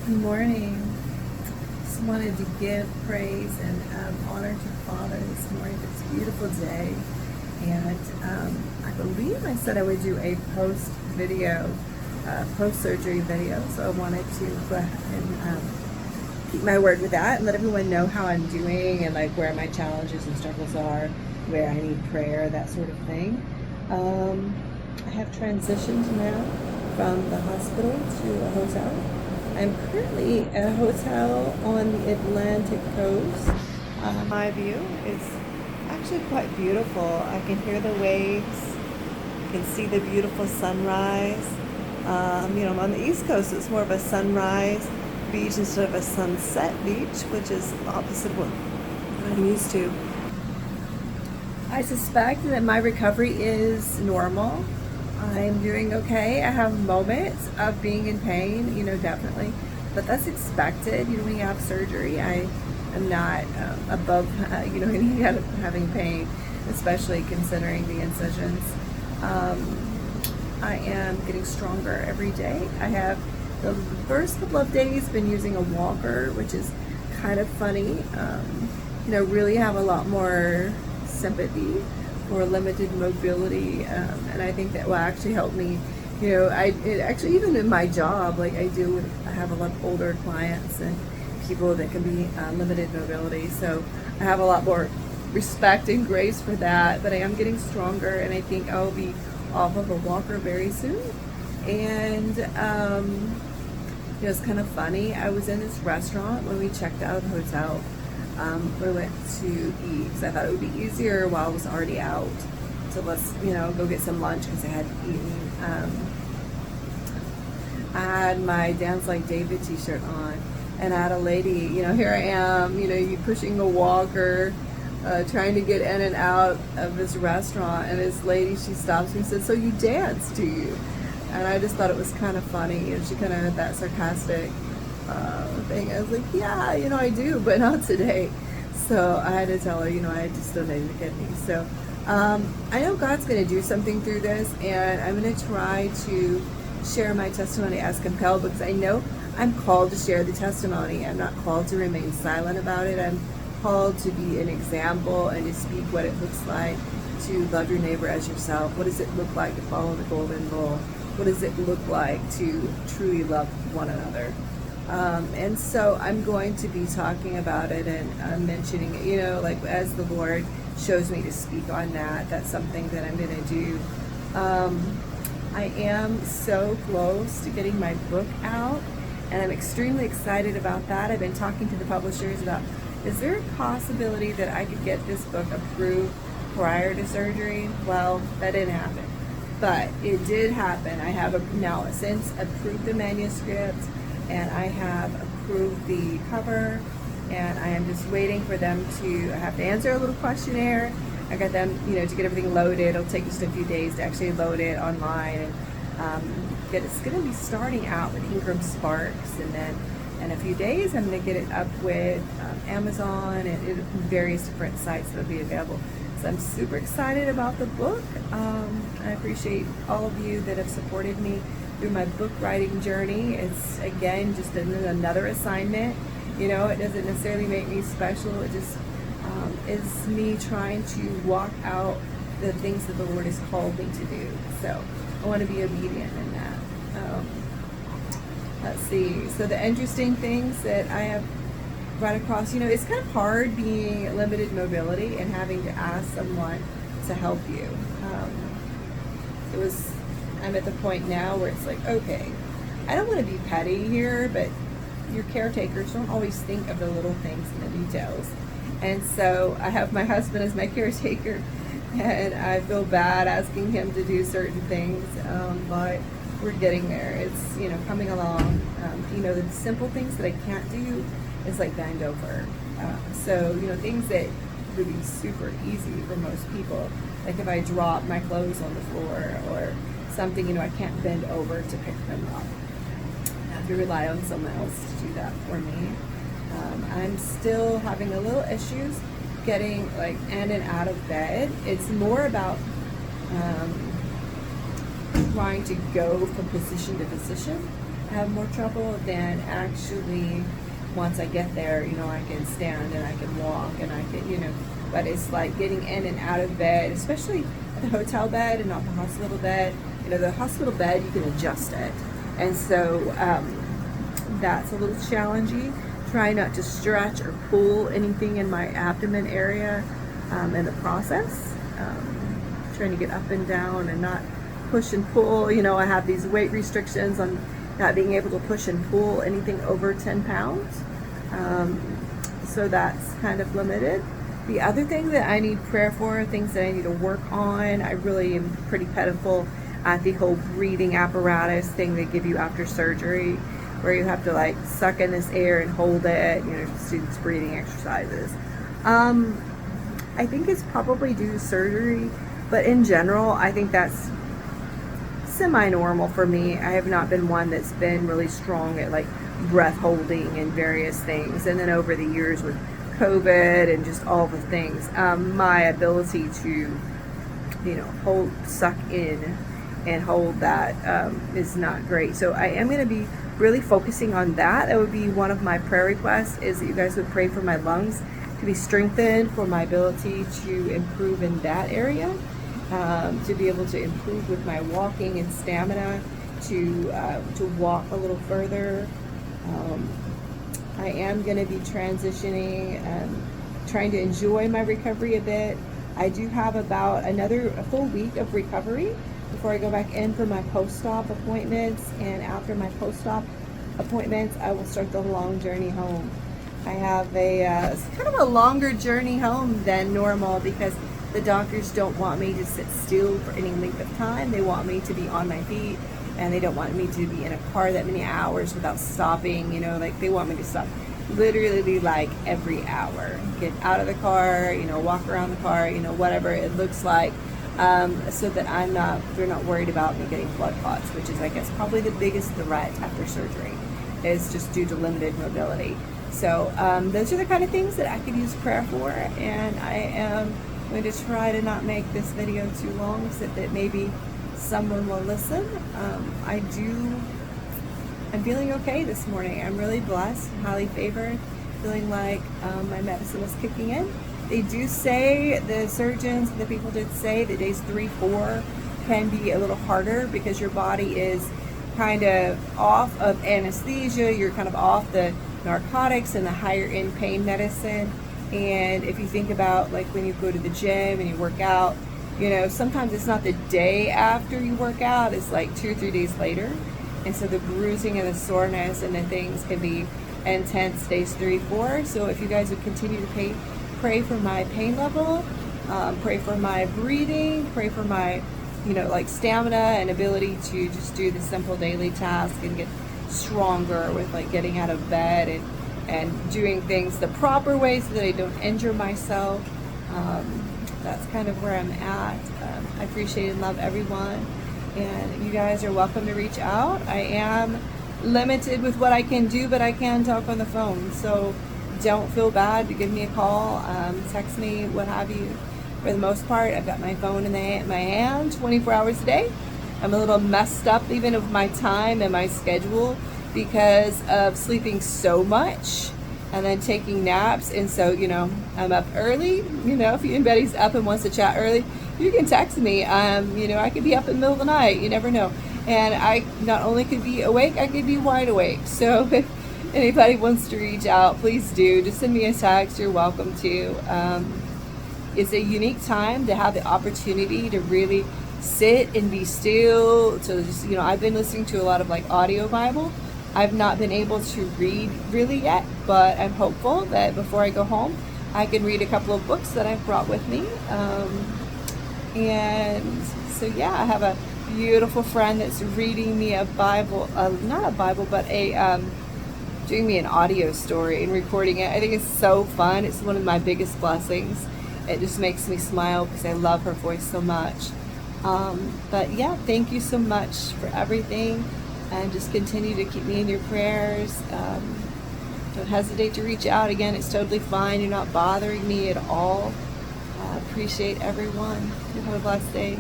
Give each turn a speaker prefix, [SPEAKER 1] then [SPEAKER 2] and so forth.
[SPEAKER 1] Good morning. Just wanted to give praise and honor to Father this morning for this beautiful day. And I believe I said I would do a post video, post-surgery video. So I wanted to go ahead and keep my word with that and let everyone know how I'm doing and like where my challenges and struggles are, where I need prayer, that sort of thing. I have transitioned now from the hospital to a hotel. I'm currently at a hotel on the Atlantic coast. My view is actually quite beautiful. I can hear the waves. I can see the beautiful sunrise. I'm on the East Coast, so it's more of a sunrise beach instead of a sunset beach, which is opposite of what I'm used to. I suspect that my recovery is normal. I'm doing okay. I have moments of being in pain, definitely, but that's expected. When you have surgery, I am not above, any kind of having pain, especially considering the incisions. I am getting stronger every day. I have the first couple of days been using a walker, which is kind of funny. Really have a lot more sympathy for limited mobility, and I think that will actually help me. It actually, even in my job, like I have a lot of older clients and people that can be limited mobility, so I have a lot more respect and grace for that. But I am getting stronger, and I think I'll be off of a walker very soon. And it's kind of funny. I was in this restaurant when we checked out of the hotel. We went to eat because I thought it would be easier while I was already out. So let's, go get some lunch because I hadn't eaten. I had my Dance Like David t-shirt on, and I had a lady, here I am, you pushing a walker, trying to get in and out of this restaurant, and this lady, she stops me and says, "So you dance, do you?" And I just thought it was kind of funny, and she kind of had that sarcastic thing. I was like, yeah, I do, but not today. So I had to tell her, I just donated a kidney. So I know God's going to do something through this, and I'm going to try to share my testimony as compelled, because I know I'm called to share the testimony. I'm not called to remain silent about it. I'm called to be an example and to speak what it looks like to love your neighbor as yourself. What does it look like to follow the golden rule? What does it look like to truly love one another? And so I'm going to be talking about it and mentioning it, like as the Lord shows me to speak on that. That's something that I'm going to do. I am so close to getting my book out, and I'm extremely excited about that. I've been talking to the publishers about, is there a possibility that I could get this book approved prior to surgery? Well, that didn't happen, but it did happen. I have now since approved the manuscript, and I have approved the cover, and I am just waiting for them to, I have to answer a little questionnaire. I got them, to get everything loaded. It'll take just a few days to actually load it online, and it's going to be starting out with Ingram Sparks, and then in a few days I'm going to get it up with Amazon and various different sites that'll be available. So I'm super excited about the book. I appreciate all of you that have supported me through my book writing journey. It's again just another assignment. It doesn't necessarily make me special. It just is me trying to walk out the things that the Lord has called me to do. So I want to be obedient in that. Let's see. So the interesting things that I have run across, it's kind of hard being limited mobility and having to ask someone to help you. I'm at the point now where it's like, okay, I don't want to be petty here, but your caretakers don't always think of the little things and the details. And so I have my husband as my caretaker, and I feel bad asking him to do certain things, but we're getting there. It's, coming along. The simple things that I can't do is like bend over. So, things that would be super easy for most people, like if I drop my clothes on the floor or something, I can't bend over to pick them up. I have to rely on someone else to do that for me. I'm still having a little issues getting like in and out of bed. It's more about trying to go from position to position have more trouble than actually once I get there, I can stand and I can walk and I can, but it's like getting in and out of bed, especially the hotel bed and not the hospital bed. The hospital bed, you can adjust it. And so that's a little challenging. Try not to stretch or pull anything in my abdomen area in the process. Trying to get up and down and not push and pull. I have these weight restrictions on not being able to push and pull anything over 10 pounds. So that's kind of limited. The other thing that I need prayer for, things that I need to work on, I really am pretty pitiful at the whole breathing apparatus thing they give you after surgery, where you have to like suck in this air and hold it, just do these breathing exercises. I think it's probably due to surgery, but in general, I think that's semi-normal for me. I have not been one that's been really strong at like breath holding and various things. And then over the years with COVID and just all the things, my ability to, suck in and hold that is not great. So I am going to be really focusing on that. That would be one of my prayer requests, is that you guys would pray for my lungs to be strengthened, for my ability to improve in that area, to be able to improve with my walking and stamina, to walk a little further. I am going to be transitioning, trying to enjoy my recovery a bit. I do have about a full week of recovery before I go back in for my post-op appointments, and after my post-op appointments, I will start the long journey home. I have it's kind of a longer journey home than normal because the doctors don't want me to sit still for any length of time. They want me to be on my feet, and they don't want me to be in a car that many hours without stopping. They want me to stop literally like every hour. Get out of the car, walk around the car, whatever it looks like, so that they're not worried about me getting blood clots, which is, I guess, probably the biggest threat after surgery, is just due to limited mobility. So those are the kind of things that I could use prayer for, and I am going to try to not make this video too long so that maybe someone will listen. I'm feeling okay this morning. I'm really blessed, highly favored, feeling like my medicine is kicking in. They do say, the surgeons, the people did say that days 3, 4 can be a little harder because your body is kind of off of anesthesia, you're kind of off the narcotics and the higher end pain medicine. And if you think about like when you go to the gym and you work out, sometimes it's not the day after you work out, it's like 2 or 3 days later. And so the bruising and the soreness and the things can be intense days 3, 4. So if you guys would continue to pray for my pain level, pray for my breathing, pray for my, stamina and ability to just do the simple daily task and get stronger with like getting out of bed and doing things the proper way so that I don't injure myself. That's kind of where I'm at. I appreciate and love everyone, and you guys are welcome to reach out. I am limited with what I can do, but I can talk on the phone, so don't feel bad to give me a call, text me, what have you. For the most part, I've got my phone in my hand 24 hours a day. I'm a little messed up even of my time and my schedule because of sleeping so much and then taking naps. And so, I'm up early. If anybody's up and wants to chat early, you can text me. I could be up in the middle of the night. You never know. And I not only could be awake, I could be wide awake. So if anybody wants to reach out, please do. Just send me a text. You're welcome to. It's a unique time to have the opportunity to really sit and be still. So just, I've been listening to a lot of like audio Bible. I've not been able to read really yet, but I'm hopeful that before I go home, I can read a couple of books that I've brought with me. And so, I have a beautiful friend that's reading me a Bible, not a Bible, but doing me an audio story and recording it. I think it's so fun. It's one of my biggest blessings. It just makes me smile because I love her voice so much. But thank you so much for everything. And just continue to keep me in your prayers. Don't hesitate to reach out. Again, it's totally fine. You're not bothering me at all. I appreciate everyone. You have a blessed day.